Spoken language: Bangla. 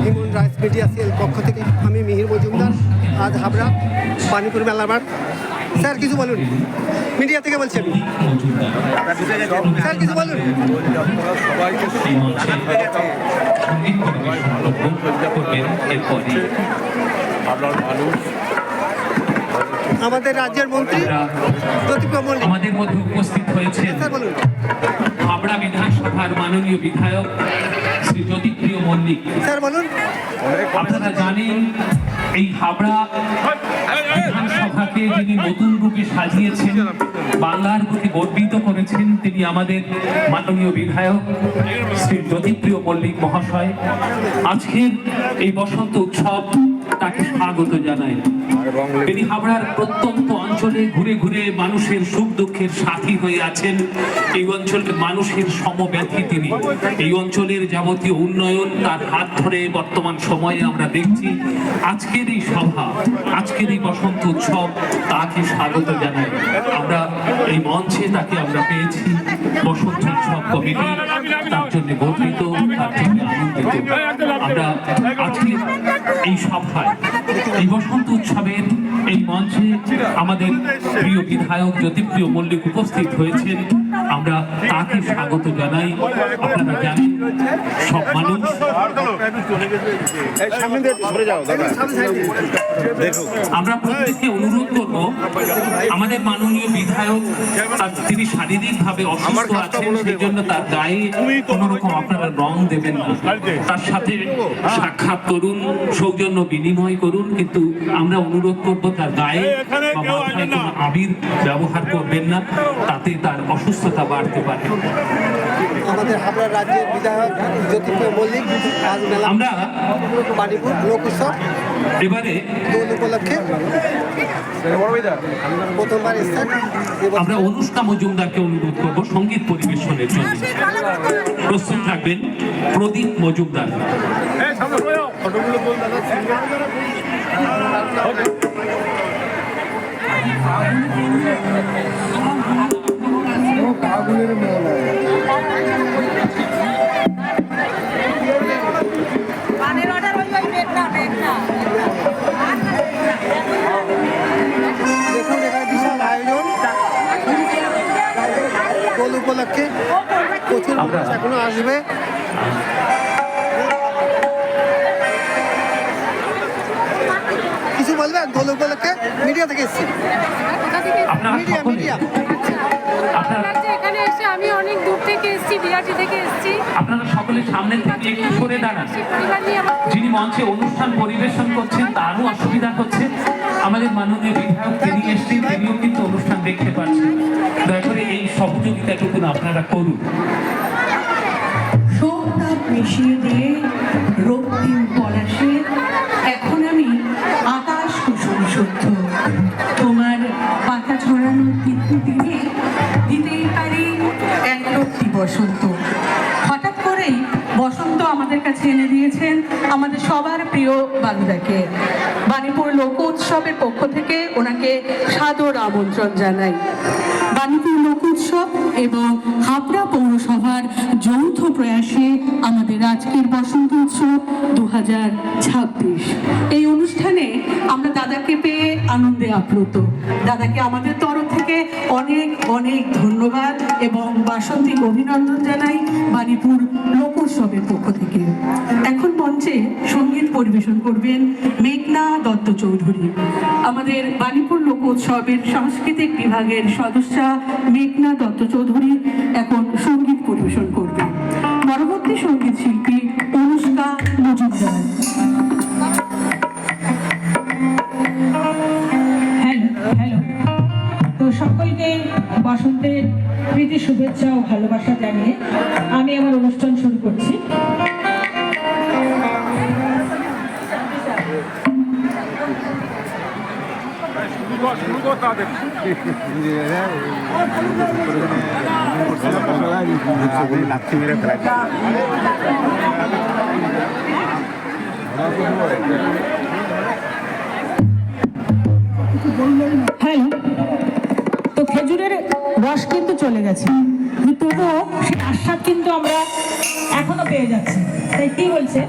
ইমন রাইস মিডিয়া সেল পক্ষ থেকে আমি মিহির মজুমদার। আজ হাবড়া পানিপুর মেলার মাঠ। স্যার কিছু বলুন, মিডিয়া থেকে বলছেন। স্যার কিছু বলুন। আমাদের রাজ্যের মন্ত্রী জ্যোতিপ্রিয় মল্লিক আমাদের মধ্যে উপস্থিত হয়েছেন। স্যার বলুন। হাবড়া বিধানসভার মাননীয় বিধায়ক শ্রী জ্যোতিপ্রিয় মল্লিক। স্যার বলুন। আপনারা জানেন এই হাবড়া বিধানসভাকে যিনি নতুন রূপে সাজিয়েছেন, বাংলার প্রতি গর্বিত করেছেন, তিনি আমাদের মাননীয় বিধায়ক শ্রী জ্যোতিপ্রিয় মল্লিক মহাশয়। আজকের এই বসন্ত উৎসব তাকে স্বাগত জানাই। তিনি হাবড়ার প্রত্যন্ত অঞ্চলে ঘুরে ঘুরে মানুষের সুখ দুঃখের সাথী হয়ে আছেন। এই অঞ্চলের মানুষের সমব্যথী তিনি। এই অঞ্চলের যাবতীয় উন্নয়ন তার হাত ধরে বর্তমান সময়ে আমরা দেখছি। আজকের এই সভা, আজকের এই বসন্ত উৎসব তাকে স্বাগত জানাই। আমরা এই মঞ্চে তাকে আমরা পেয়েছি। বসন্ত উৎসব কমিটি তার জন্য গর্বিত, তার জন্য আনন্দিত। আমরা আজকে এই সভায়, এই বসন্ত উৎসবের এই মঞ্চে আমাদের প্রিয় বিধায়ক জ্যোতিপ্রিয় মল্লিক উপস্থিত হয়েছেন। আমরা তাকে স্বাগত জানাই। আপনারা জানেন সব মানুষ আমরা প্রত্যেককে অনুরোধ করব, আমাদের মাননীয় বিধায়ক তিনি শারীরিকভাবে অসুস্থ আছেন, সেই জন্য তার গায়ে কোন রকম আপনারা রং দেবেন না। তার সাথে সাক্ষাৎ করুন, সৌজন্য বিনিময় করুন, কিন্তু আমরা অনুরোধ করব তার গায়ে বা মাথায় কোনো আবির ব্যবহার করবেন না, তাতে তার অসুস্থতা বাড়তে পারে। আমাদের হাবড়া রাজ্যের বিধায়ক জ্যোতিপ্রিয় মল্লিক আজ মেলা আমরা পানিপুর লোক উৎসব এবারে দোল উপলক্ষে প্রথমবার এসেছেন। আমরা অনুষ্কা মজুমদারকে অনুরোধ করব সঙ্গীত পরিবেশনের জন্য। প্রস্তুত থাকবেন প্রদীপ মজুমদার। দেখুন এখানে বিশাল আয়োজন দোল উপলক্ষে, প্রচুর মানুষ এখনো আসবে। কিছু বলবেন দোল উপলক্ষে? মিডিয়া থেকে এসেছি। মিডিয়া মিডিয়া এখানে এসে আমি অনেক দূর থেকে এসেছি, বিরাটি থেকে এসেছি। আপনারা সকলে সামনে থেকে একটু সরে দাঁড়ান। যিনি মঞ্চে অনুষ্ঠান পরিবেশন করছেন তারও অসুবিধা হচ্ছে। আমাদের মাননীয় বিধায়ক তিনি এসেছেন, তিনিও কিন্তু অনুষ্ঠান দেখতে পাচ্ছেন। দয়া করে এই সহযোগিতাটুকু আপনারা করুন। সোমনাথ মিশিয়ে দিয়ে রক্তিম পলাশে এখন আমি আকাশ কুসুম শুদ্ধ, তোমার পাতা ছড়ানো তিথি দিনে দিতেই পারি একরত্তি বসন্ত। হঠাৎ করেই বসন্ত আমাদের কাছে এনে দিয়েছেন আমাদের সবার প্রিয় বাংলাকে। বাণীপুর লোক উৎসবের পক্ষ থেকে ওনাকে সাদর আমন্ত্রণ জানাই। বাণীপুর লোক উৎসব এবং হাবড়া পৌরসভার যৌথ প্রয়াসে আমাদের আজকের বসন্ত উৎসব 2026। এই অনুষ্ঠানে আমরা দাদাকে পেয়ে আনন্দে আপ্লুত। দাদাকে আমাদের তরফ থেকে অনেক অনেক ধন্যবাদ এবং বাসন্তিক অভিনন্দন জানাই বাণীপুর লোক উৎসবের পক্ষ থেকে। এখন মঞ্চে সঙ্গীত পরিবেশন করবেন মেঘনা দত্ত চৌধুরী। আমাদের বাণীপুর লোক উৎসবের সাংস্কৃতিক বিভাগের সদস্যা মেঘনা দত্ত চৌধুরী এখন সঙ্গীত পরিবেশন করবে। পরবর্তী সঙ্গীত শিল্পী অনুষ্কা মজুমদার। হ্যালো, তো সকলকে বসন্তের প্রীতি শুভেচ্ছা ও ভালোবাসা জানিয়ে আমি আমার অনুষ্ঠান শুরু করছি। হ্যালো, তো খেজুরের রস কিন্তু চলে গেছে, কিন্তু তবুও সেই আস্বাদ কিন্তু আমরা এখনো পেয়ে যাচ্ছি। তাই কি বলছে